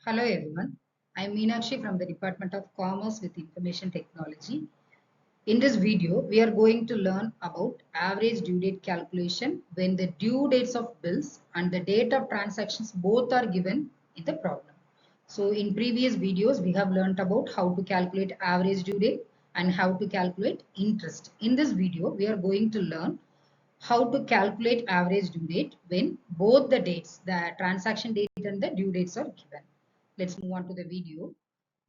Hello everyone, I am Meenakshi from the Department of Commerce with Information Technology. In this video, we are going to learn about average due date calculation when the due dates of bills and the date of transactions both are given in the problem. So in previous videos, we have learned about how to calculate average due date and how to calculate interest. In this video, we are going to learn how to calculate average due date when both the dates, the transaction date and the due dates are given. Let's move on to the video.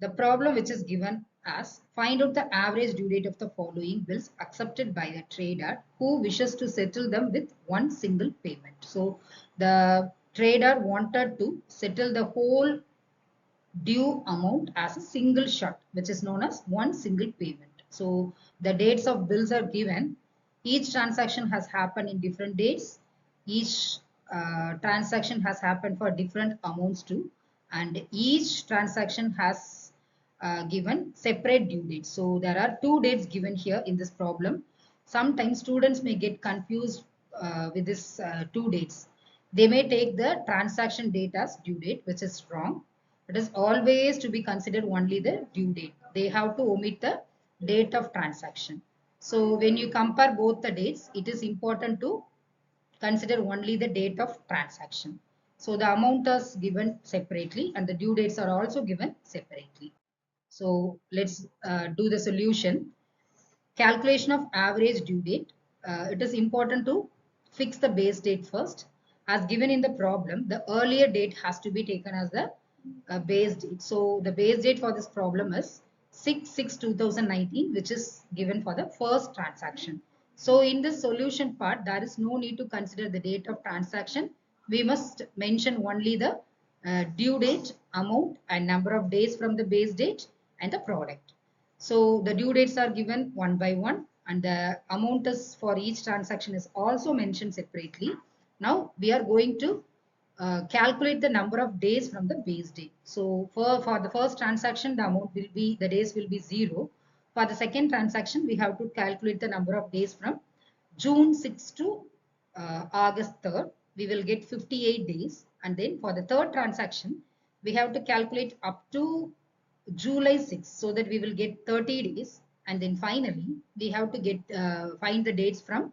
The problem which is given as find out the average due date of the following bills accepted by the trader who wishes to settle them with one single payment. So the trader wanted to settle the whole due amount as a single shot, which is known as one single payment. So the dates of bills are given. Each transaction has happened in different dates. Each transaction has happened for different amounts too. And each transaction has given separate due dates. So there are two dates given here in this problem. Sometimes students may get confused with this two dates. They may take the transaction date as due date, which is wrong. It is always to be considered only the due date. They have to omit the date of transaction. So when you compare both the dates, it is important to consider only the date of transaction. So the amount is given separately and the due dates are also given separately. So let's do the solution. Calculation of average due date. It is important to fix the base date first. As given in the problem, the earlier date has to be taken as the base date. So the base date for this problem is 6/6/2019, which is given for the first transaction. So in this solution part, there is no need to consider the date of transaction. We must mention only the due date, amount, and number of days from the base date and the product. So the due dates are given one by one and the amount is for each transaction is also mentioned separately. Now we are going to calculate the number of days from the base date. So for the first transaction, the amount will be, the days will be 0. For the second transaction, we have to calculate the number of days from June 6th to August 3rd. We will get 58 days. And then for the third transaction, we have to calculate up to July 6th so that we will get 30 days. And then finally, we have to get find the dates from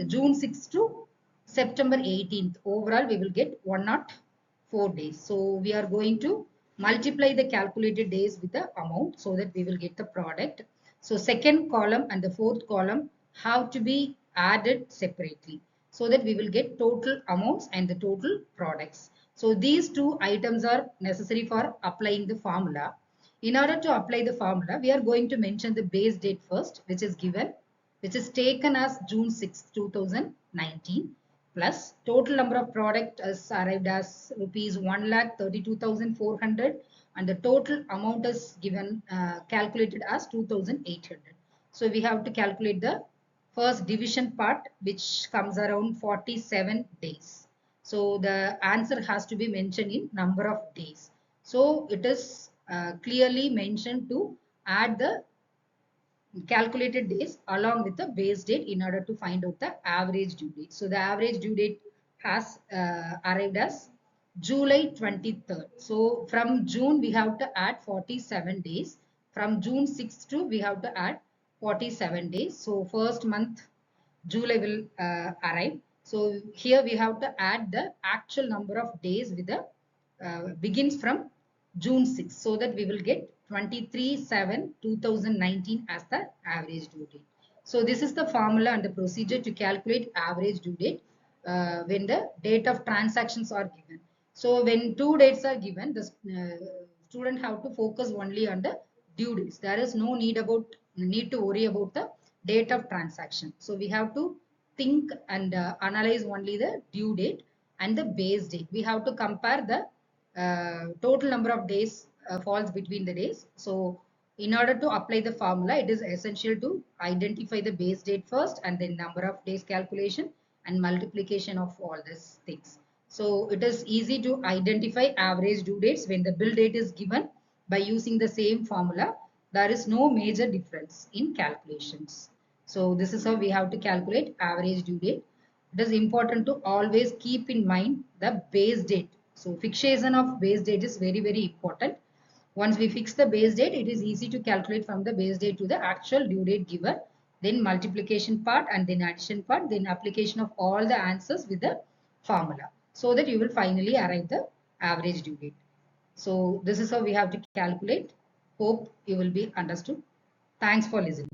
June 6th to September 18th. Overall, we will get 104 days. So we are going to multiply the calculated days with the amount so that we will get the product. So second column and the fourth column have to be added separately so that we will get total amounts and the total products. So these two items are necessary for applying the formula. In order to apply the formula, we are going to mention the base date first, which is given, which is taken as June 6, 2019, plus total number of product is arrived as rupees 1,32,400 and the total amount is given calculated as 2,800. So we have to calculate the first division part, which comes around 47 days. So the answer has to be mentioned in number of days. So it is clearly mentioned to add the calculated days along with the base date in order to find out the average due date. So the average due date has arrived as July 23rd. So from June we have to add 47 days. From June 6th to we have to add 47 days. So first month July will arrive. So here we have to add the actual number of days with the begins from June 6, so that we will get 23/7/2019 as the average due date. So this is the formula and the procedure to calculate average due date when the date of transactions are given. So when two dates are given, the student have to focus only on the due dates. There is no need to worry about the date of transaction. So we have to think and analyze only the due date and the base date. We have to compare the total number of days falls between the days. So in order to apply the formula, it is essential to identify the base date first and then number of days calculation and multiplication of all these things. So it is easy to identify average due dates when the bill date is given by using the same formula. There is no major difference in calculations. So this is how we have to calculate average due date. It is important to always keep in mind the base date So fixation of base date is very, very important. Once we fix the base date, it is easy to calculate from the base date to the actual due date given, then multiplication part and then addition part, then application of all the answers with the formula, so that you will finally arrive the average due date. So this is how we have to calculate. Hope you will be understood. Thanks for listening.